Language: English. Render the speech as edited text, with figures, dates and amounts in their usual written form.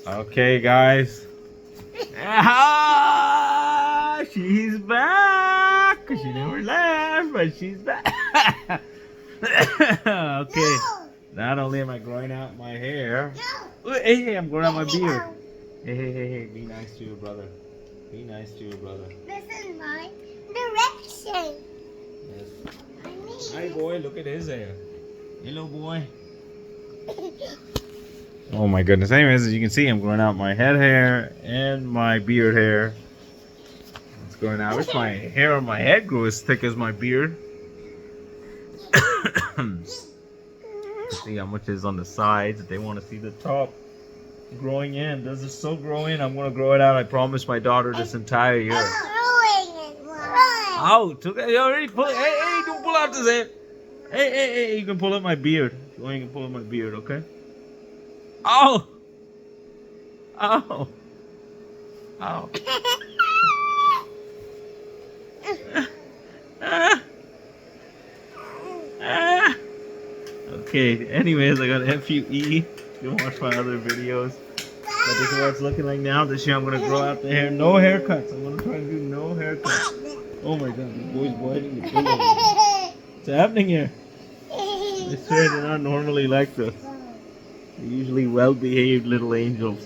Okay, guys. Ah, she's back. She never left, but she's back. Okay. Not only am I growing out my hair, hey, I'm growing out my beard. Hey, be nice to your brother. Be nice to your brother. This is my direction. Yes. Hi, boy. Look at his hair. Hello, boy. Oh my goodness. Anyways, as you can see, I'm growing out my head hair and my beard hair. It's growing out. I wish my hair on my head grew as thick as my beard. See how much is on the sides. If they want to see the top growing in. Does it still grow in? I'm going to grow it out. I promised my daughter this entire year. Out! You already pull it. Hey, don't pull out this hair. Hey, you can pull up my beard. If you want, you can pull up my beard, okay? Ow! Ow! Ow! Okay, anyways, I got FUE. You can watch my other videos. But this is what it's looking like now. This year I'm going to grow out the hair. No haircuts. I'm going to try to do no haircuts. Oh my god, the boy's biting the pillow. What's happening here? I swear they're not normally like this. They're usually well-behaved little angels.